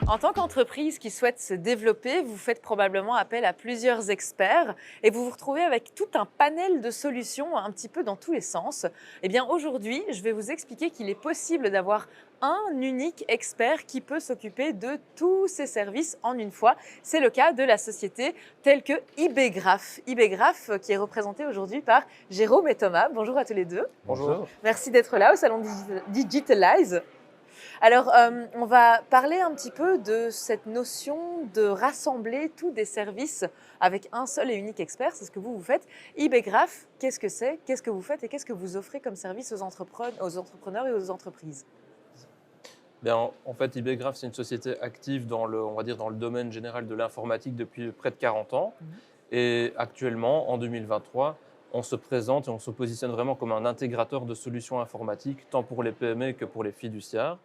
En tant qu'entreprise qui souhaite se développer, vous faites probablement appel à plusieurs experts et vous vous retrouvez avec tout un panel de solutions un petit peu dans tous les sens. Eh bien aujourd'hui, je vais vous expliquer qu'il est possible d'avoir un unique expert qui peut s'occuper de tous ces services en une fois. C'est le cas de la société telle que IBgraph. IBgraph qui est représentée aujourd'hui par Jérôme et Thomas. Bonjour à tous les deux. Bonjour. Merci d'être là au salon Digitalize. Alors, on va parler un petit peu de cette notion de rassembler tous des services avec un seul et unique expert. C'est ce que vous faites. IBgraph, qu'est-ce que c'est? Qu'est-ce que vous faites et qu'est-ce que vous offrez comme service aux entrepreneurs et aux entreprises? Bien, en fait, IBgraph, c'est une société active dans le domaine général de l'informatique depuis près de 40 ans. Et actuellement, en 2023, on se présente et on se positionne vraiment comme un intégrateur de solutions informatiques, tant pour les PME que pour les fiduciaires.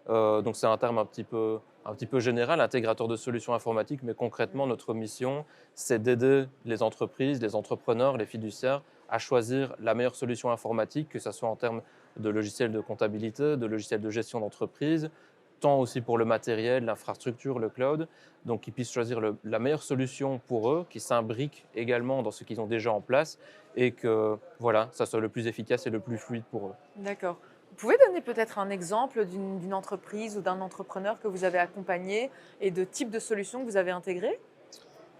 Donc c'est un terme un petit peu général, intégrateur de solutions informatiques, mais concrètement, notre mission, c'est d'aider les entreprises, les entrepreneurs, les fiduciaires à choisir la meilleure solution informatique, que ce soit en termes de logiciels de comptabilité, de logiciels de gestion d'entreprise, tant aussi pour le matériel, l'infrastructure, le cloud, donc qu'ils puissent choisir la meilleure solution pour eux, qui s'imbriquent également dans ce qu'ils ont déjà en place et que voilà, ça soit le plus efficace et le plus fluide pour eux. D'accord. Vous pouvez donner peut-être un exemple d'une entreprise ou d'un entrepreneur que vous avez accompagné et de type de solution que vous avez intégré?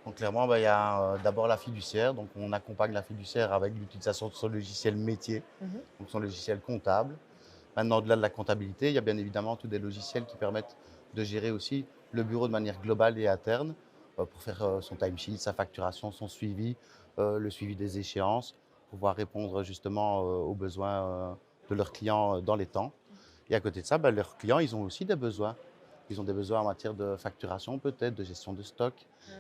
Donc clairement, il y a d'abord la fiduciaire. Donc on accompagne la fiduciaire avec l'utilisation de son logiciel métier, donc son logiciel comptable. Maintenant, au-delà de la comptabilité, il y a bien évidemment tous des logiciels qui permettent de gérer aussi le bureau de manière globale et interne pour faire son timesheet, sa facturation, son suivi, le suivi des échéances, pouvoir répondre justement aux besoins de leurs clients dans les temps. Et à côté de ça, leurs clients, ils ont aussi des besoins. Ils ont des besoins en matière de facturation peut-être, de gestion de stock.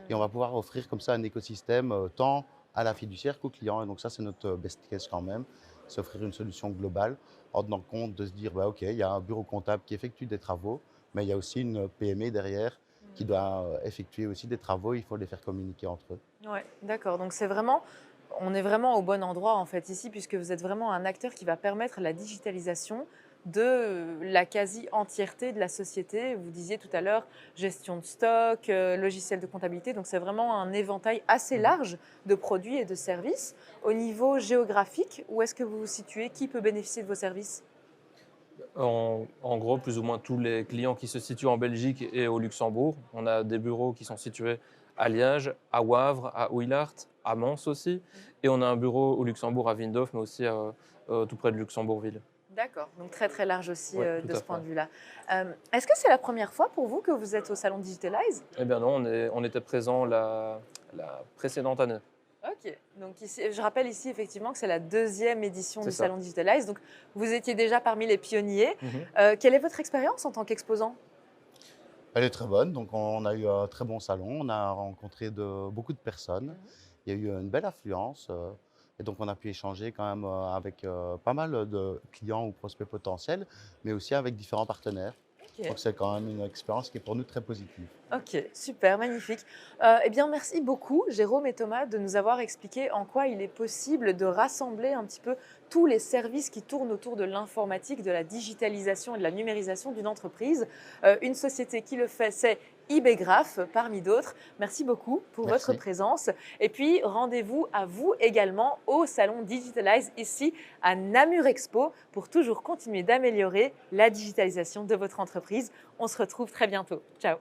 Et on va pouvoir offrir comme ça un écosystème tant à la fiduciaire qu'au client. Et donc ça, c'est notre best case quand même. C'est offrir une solution globale en tenant compte de se dire, OK, il y a un bureau comptable qui effectue des travaux, mais il y a aussi une PME derrière qui doit effectuer aussi des travaux. Il faut les faire communiquer entre eux. Ouais, d'accord. Donc on est vraiment au bon endroit en fait ici, puisque vous êtes vraiment un acteur qui va permettre la digitalisation de la quasi-entièreté de la société. Vous disiez tout à l'heure gestion de stock, logiciel de comptabilité. Donc c'est vraiment un éventail assez large de produits et de services. Au niveau géographique, où est-ce que vous vous situez? Qui peut bénéficier de vos services? En gros, plus ou moins tous les clients qui se situent en Belgique et au Luxembourg. On a des bureaux qui sont situés à Liège, à Wavre, à Oeilart, à Mons aussi. Et on a un bureau au Luxembourg à Windhoek, mais aussi tout près de Luxembourgville. D'accord, donc très très large aussi Oui, de ce point de vue-là. Est-ce que c'est la première fois pour vous que vous êtes au salon Digitalize? Eh bien non, on était présent la précédente année. Ok, donc ici, je rappelle ici effectivement que c'est la deuxième édition du C'est ça. salon Digitalize. Donc vous étiez déjà parmi les pionniers. Quelle est votre expérience en tant qu'exposant? Elle est très bonne. Donc on a eu un très bon salon. On a rencontré beaucoup de personnes. Il y a eu une belle affluence. Et donc, on a pu échanger quand même avec pas mal de clients ou prospects potentiels, mais aussi avec différents partenaires. Ok. Donc, c'est quand même une expérience qui est pour nous très positive. Ok, super, magnifique. Eh bien, merci beaucoup, Jérôme et Thomas, de nous avoir expliqué en quoi il est possible de rassembler un petit peu tous les services qui tournent autour de l'informatique, de la digitalisation et de la numérisation d'une entreprise. Une société qui le fait, c'est IBgraph, parmi d'autres. Merci beaucoup pour votre présence. Et puis, rendez-vous à vous également au salon Digitalize ici à Namur Expo pour toujours continuer d'améliorer la digitalisation de votre entreprise. On se retrouve très bientôt. Ciao.